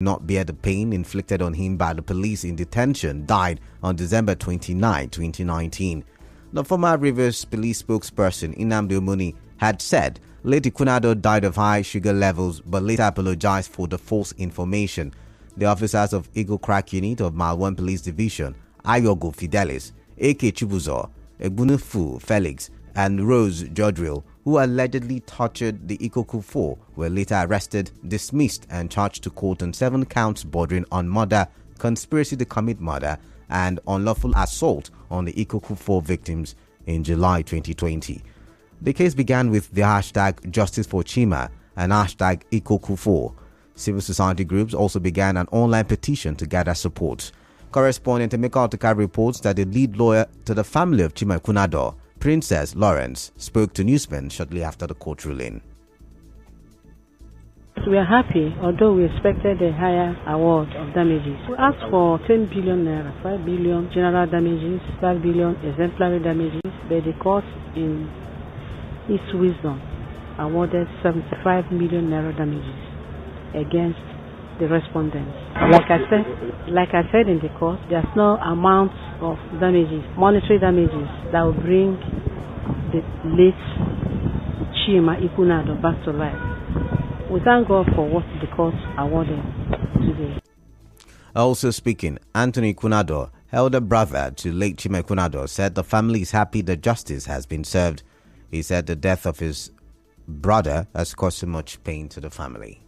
not bear the pain inflicted on him by the police in detention, died on December 29, 2019. The former Rivers police spokesperson, Nnamdi Omoni, had said Lady Kunado died of high sugar levels but later apologized for the false information. The officers of Eagle Crack Unit of Mile 1 Police Division, Ayogo Fidelis, A.K. Chibuzo, Egbunufu Felix, and Rose Jodril, who allegedly tortured the Ikoku 4, were later arrested, dismissed, and charged to court on 7 counts bordering on murder, conspiracy to commit murder, and unlawful assault on the Ikoku 4 victims in July 2020. The case began with the hashtag Justice for Chima and hashtag Ikoku 4. Civil society groups also began an online petition to gather support. Correspondent Emeka Otuka reports that the lead lawyer to the family of Chima Kunado, Princess Lawrence, spoke to newsmen shortly after the court ruling. We are happy, although we expected a higher award of damages. We asked for 10 billion naira, 5 billion general damages, 5 billion exemplary damages, but the court in its wisdom awarded 75 million naira damages against the respondents. Like I said in the court, there's no amount of damages, monetary damages, that will bring the late Chima Ikunado back to life. We thank God for what the court awarded today. Also speaking, Anthony Kunado, elder brother to late Chima Kunado, said the family is happy that justice has been served. He said the death of his brother has caused so much pain to the family.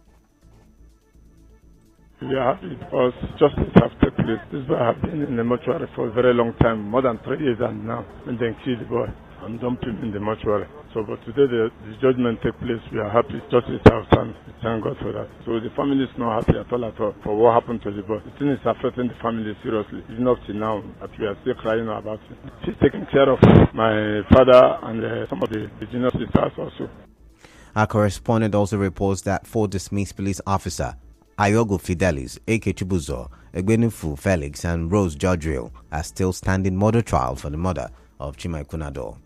We are happy because justice has taken place. This boy has been in the mortuary for a very long time, more than 3 years, and now when they killed the boy and dumped him in the mortuary. So, but today the judgment took place. We are happy. Justice has done. Thank God for that. So the family is not happy at all for what happened to the boy. The thing is affecting the family seriously. Even up to now, that we are still crying about it. She's taking care of my father and some of the junior sisters also. Our correspondent also reports that 4 dismissed police officers, Ayogo Fidelis, A.K. Chibuzo, Egbenufu Felix, and Rose Jodril, are still standing murder trial for the murder of Chima Kunado.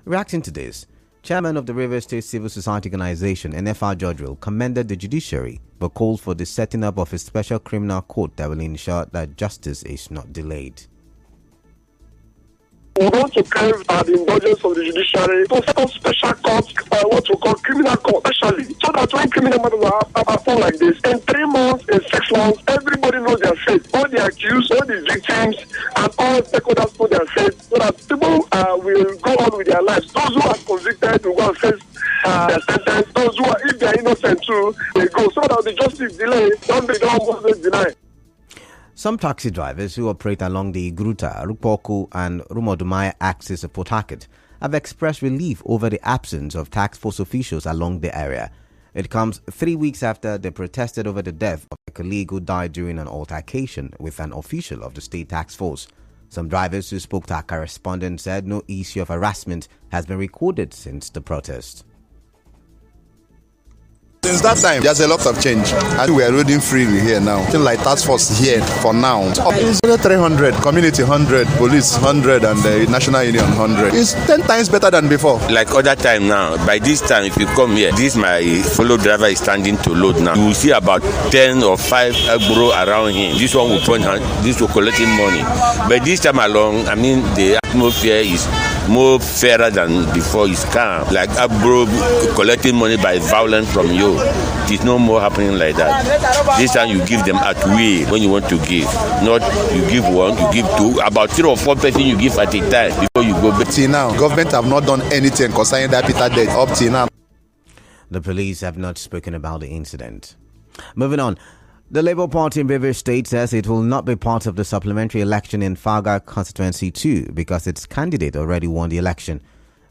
Reacting to this, Chairman of the Rivers State Civil Society Organization, NFR Jodril, commended the judiciary but called for the setting up of a special criminal court that will ensure that justice is not delayed. We want to crave the indulgence of the judiciary to set up special courts, what we call criminal court, especially, so that when criminal matters happen like this, in 3 months, in 6 months, everybody knows their fate. All the accused, all the victims, and all stakeholders know their fate, so that people will go on with their lives. Those who are convicted will go and face their sentence. Those who are, if they are innocent too, they go, so that the justice delay don't be denied. Some taxi drivers who operate along the Igruta, Rupoku, and Rumodumaya axis of Port Harcourt have expressed relief over the absence of task force officials along the area. It comes 3 weeks after they protested over the death of a colleague who died during an altercation with an official of the state task force. Some drivers who spoke to our correspondent said no issue of harassment has been recorded since the protest. Since that time, there's a lot of change. And we are roading freely here now. Things like task force here for now. It's 300, community 100, police 100, and the National Union 100. It's 10 times better than before. Like other time now, by this time, if you come here, this my follow driver is standing to load now. You will see about 10 or 5 agboro around him. This one will point hand, this will collecting money. But this time along, I mean, the atmosphere is more fairer than before. It's calm. Like agboro collecting money by violence from you. It's no more happening like that. This time you give them at will when you want to give. Not you give 1, you give 2. About 3 or 4 person you give at a time before you go back. Till now, government have not done anything concerning that Peter death up till now. The police have not spoken about the incident. Moving on. The Labour Party in Rivers State says it will not be part of the supplementary election in Faga Constituency 2 because its candidate already won the election.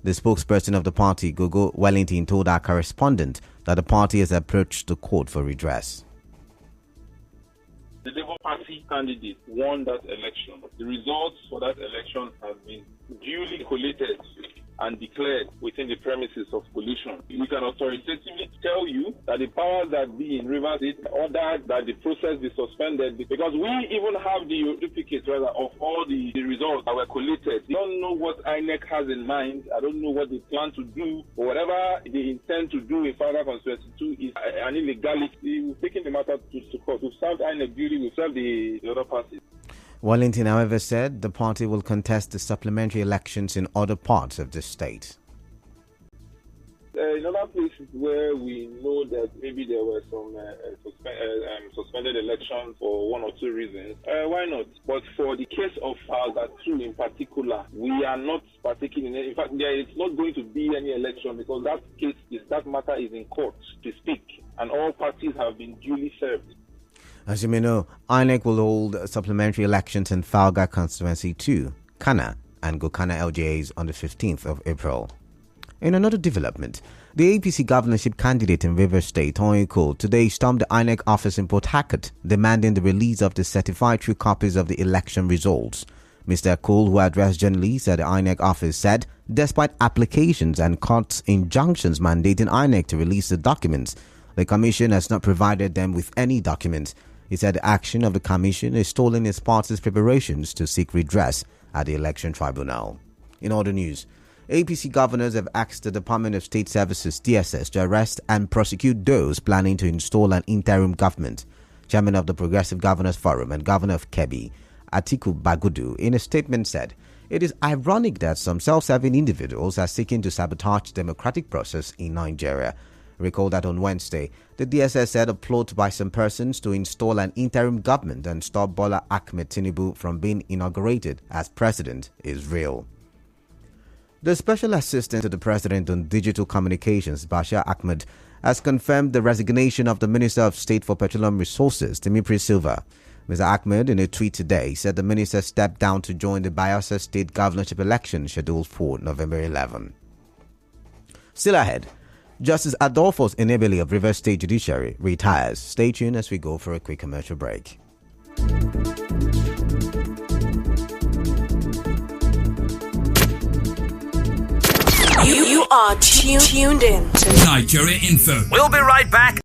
The spokesperson of the party, Gogo Wellington, told our correspondent that the party has approached the court for redress. The Labour Party candidate won that election. The results for that election have been duly collated and declared within the premises of pollution. We can authoritatively tell you that the powers that be in Rivers State ordered that the process be suspended because we even have the duplicates rather of all the results that were collated. I don't know what INEC has in mind. I don't know what they plan to do, or whatever they intend to do in Federal Constituency 2 is an illegality. We've taken the matter to court. We've served INEC duty, we've served the other parties. Wellington, however, said the party will contest the supplementary elections in other parts of the state. In other places where we know that maybe there were some suspended elections for one or two reasons, why not? But for the case of Falga 2 in particular, we are not partaking in it. In fact, there is not going to be any election because that matter is in court to speak, and all parties have been duly served. As you may know, INEC will hold supplementary elections in Falga Constituency 2, Kana, and Gokana LGAs on the 15th of April. In another development, the APC governorship candidate in Rivers State, Tony Cole, today stormed the INEC office in Port Harcourt, demanding the release of the certified true copies of the election results. Mr. Cole, who addressed journalists at the INEC office, said despite applications and court injunctions mandating INEC to release the documents, the commission has not provided them with any documents. He said the action of the commission is stalling his party's preparations to seek redress at the election tribunal. In other news, APC governors have asked the Department of State Services (DSS) to arrest and prosecute those planning to install an interim government. Chairman of the Progressive Governors Forum and Governor of Kebbi, Atiku Bagudu, in a statement said, "It is ironic that some self-serving individuals are seeking to sabotage the democratic process in Nigeria." Recall that on Wednesday, the DSS said a plot by some persons to install an interim government and stop Bola Ahmed Tinubu from being inaugurated as president is real. The Special Assistant to the President on Digital Communications, Bashir Ahmed, has confirmed the resignation of the Minister of State for Petroleum Resources, Timipri Silva. Mr. Ahmed, in a tweet today, said the minister stepped down to join the Bayelsa State governorship election scheduled for November 11. Still ahead, Justice Adolphus Enebeli of Rivers State Judiciary retires. Stay tuned as we go for a quick commercial break. You are tuned in to Nigeria Info. We'll be right back.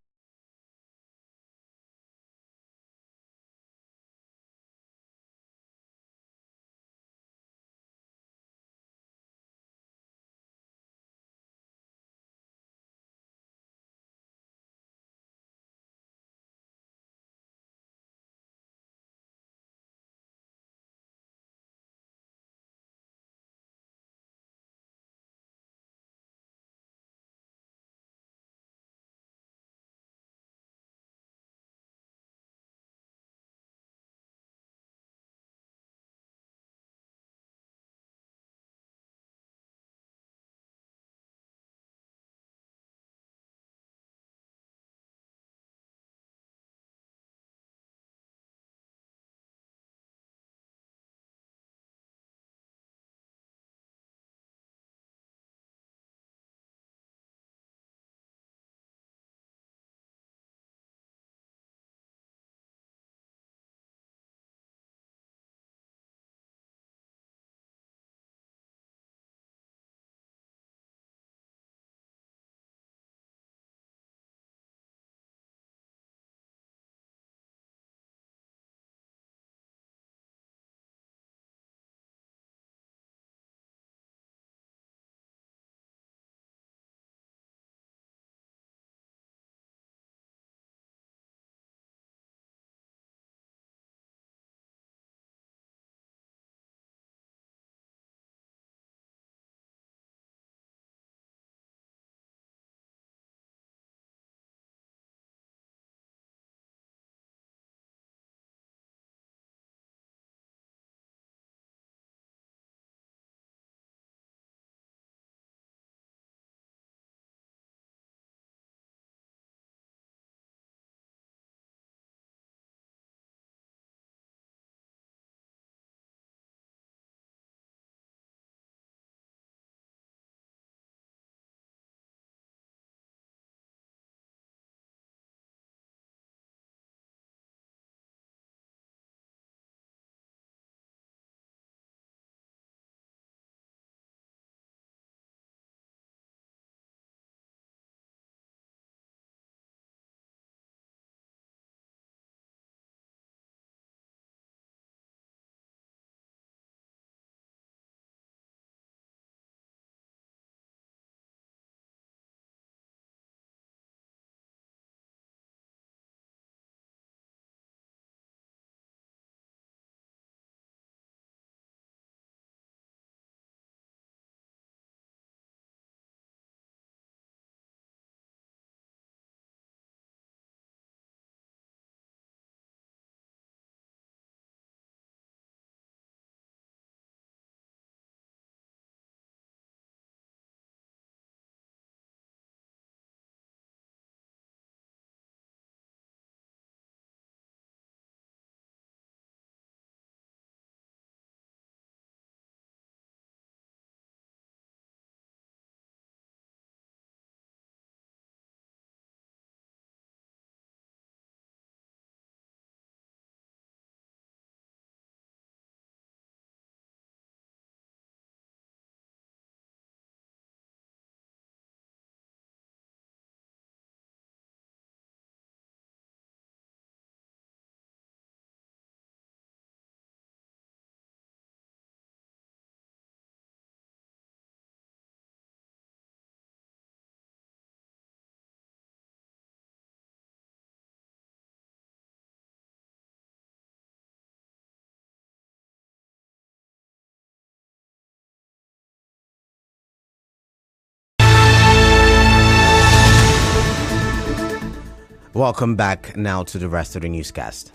Welcome back now to the rest of the newscast.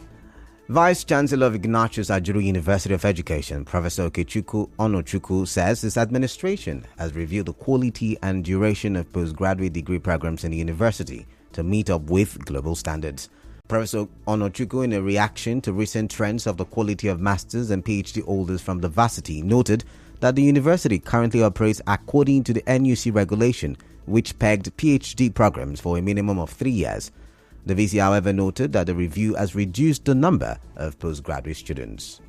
Vice Chancellor of Ignatius Ajuru University of Education, Professor Okechukwu Onochukwu, says his administration has reviewed the quality and duration of postgraduate degree programs in the university to meet up with global standards. Professor Onochukwu, in a reaction to recent trends of the quality of masters and PhD holders from the varsity, noted that the university currently operates according to the NUC regulation, which pegged PhD programs for a minimum of 3 years. The VC, however, noted that the review has reduced the number of postgraduate students.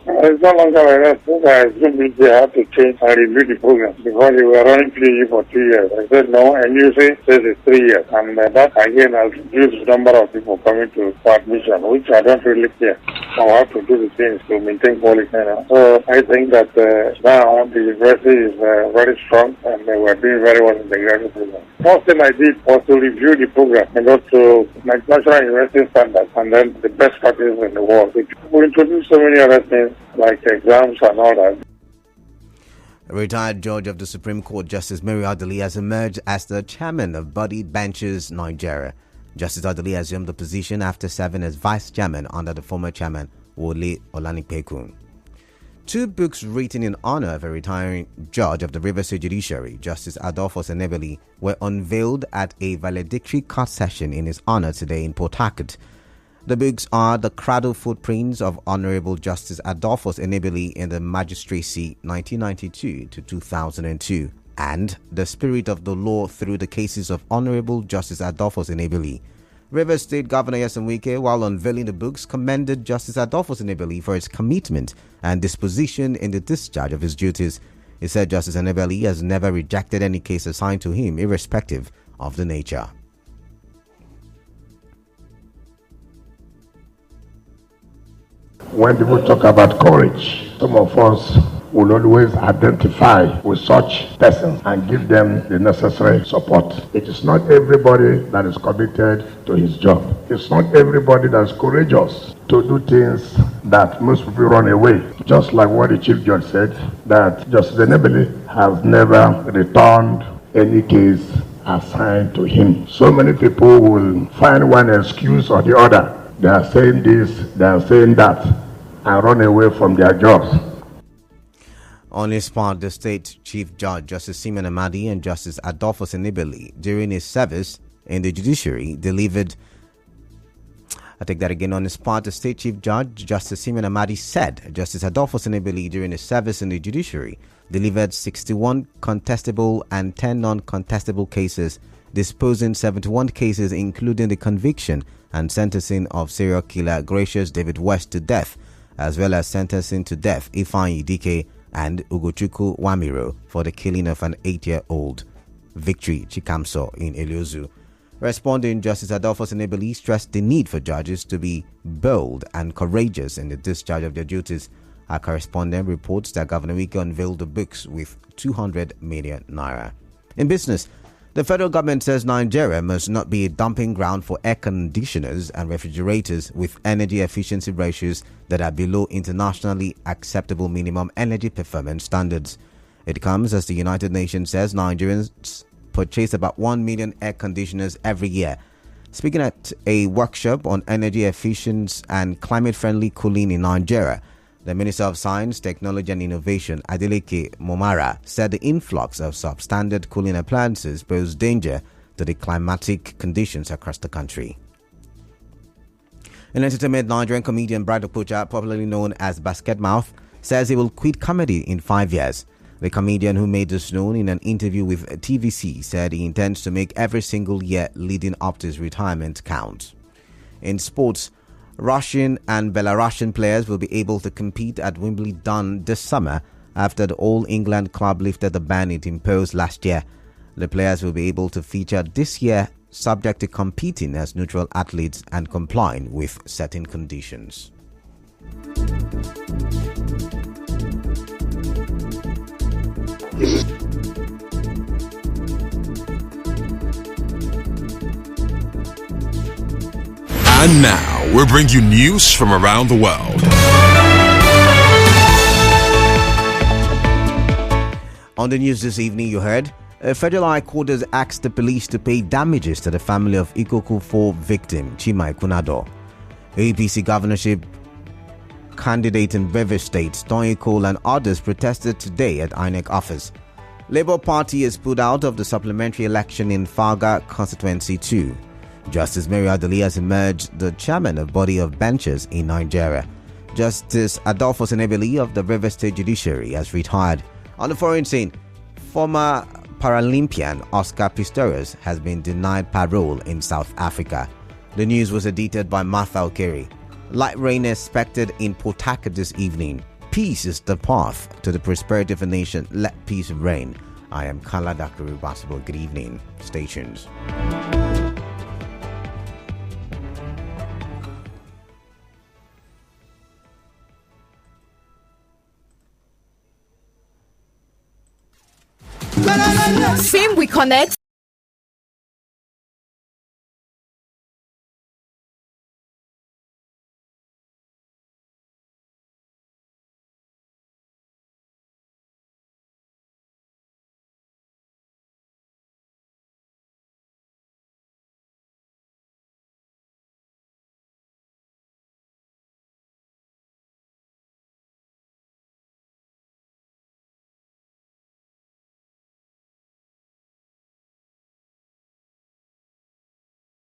It's no longer like that. Since I assumed they had to change and review the program because they were running PhD for 2 years. I said no, and you say says it's 3 years. And that again has reduced the number of people coming to admission, which I don't really care. I have to do the things to maintain quality. So I think that now the university is very strong and we're doing very well in the graduate program. First thing I did was to review the program and go to national university standards and then the best practices in the world. We introduced so many other things like exams and all that. A retired judge of the Supreme Court, Justice Mary Adeli, has emerged as the chairman of Body Benches Nigeria. Justice Adeli assumed the position after serving as vice chairman under the former chairman, Wole Olanipekun. 2 books written in honor of a retiring judge of the Rivers State Judiciary, Justice Adolphus Enebeli, were unveiled at a valedictory court session in his honor today in Port Harcourt. The books are The Cradle Footprints of Honorable Justice Adolphus Enebeli in the Magistracy 1992 to 2002 and The Spirit of the Law Through the Cases of Honorable Justice Adolphus Enebeli. Rivers State Governor Nyesom Wike, while unveiling the books, commended Justice Adolphus Enebeli for his commitment and disposition in the discharge of his duties. He said Justice Enebeli has never rejected any case assigned to him, irrespective of the nature. When people talk about courage, some of us will always identify with such persons and give them the necessary support. It is not everybody that is committed to his job. It's not everybody that is courageous to do things that most people run away. Just like what the Chief Judge said, that Justice Enebeli has never returned any case assigned to him. So many people will find one excuse or the other. They are saying this, they are saying that, and run away from their jobs. On his part, the State Chief Judge, Justice Simeon Amadi, and Justice Adolphus Enebeli, during his service in the judiciary, delivered... On his part, the State Chief Judge, Justice Simeon Amadi, said Justice Adolphus Enebeli, during his service in the judiciary, delivered 61 contestable and 10 non-contestable cases, disposing 71 cases, including the conviction and sentencing of serial killer Gracious David West to death, as well as sentencing to death Ifeanyi Dike and Ugochukwu Wamiro for the killing of an 8-year-old Victory Chikamso in Eliozu. Responding, Justice Adolphus Enebeli stressed the need for judges to be bold and courageous in the discharge of their duties. Our correspondent reports that Governor Wike unveiled the books with 200 million naira. In business, the federal government says Nigeria must not be a dumping ground for air conditioners and refrigerators with energy efficiency ratios that are below internationally acceptable minimum energy performance standards. It comes as the United Nations says Nigerians purchase about 1 million air conditioners every year. Speaking at a workshop on energy efficient and climate-friendly cooling in Nigeria, the Minister of Science, Technology and Innovation, Adeleke Momara, said the influx of substandard cooling appliances pose danger to the climatic conditions across the country. In entertainment, Nigerian comedian Brad Okpocha, popularly known as Basketmouth, says he will quit comedy in 5 years. The comedian, who made this known in an interview with TVC, said he intends to make every single year leading up to his retirement count. In sports, Russian and Belarusian players will be able to compete at Wimbledon this summer after the All England club lifted the ban it imposed last year. The players will be able to feature this year, subject to competing as neutral athletes and complying with certain conditions. And now, we bring you news from around the world. On the news this evening, you heard A federal high court has asked the police to pay damages to the family of Ikoku 4 victim Chima Ekunado. APC governorship candidate in Rivers State, Tony Cole and others protested today at INEC office. Labour Party is pulled out of the supplementary election in Faga Constituency 2. Justice Mary Adeli has emerged the chairman of body of benches in Nigeria. Justice Adolfo Senebeli of the Rivers State Judiciary has retired. On the foreign scene, former Paralympian Oscar Pistorius has been denied parole in South Africa. The news was edited by Martha Okeri. Light rain expected in Port Harcourt this evening. Peace is the path to the prosperity of a nation. Let peace reign. I am Kala Dakaru Basabo. Good evening. Stay tuned. Fame we connect.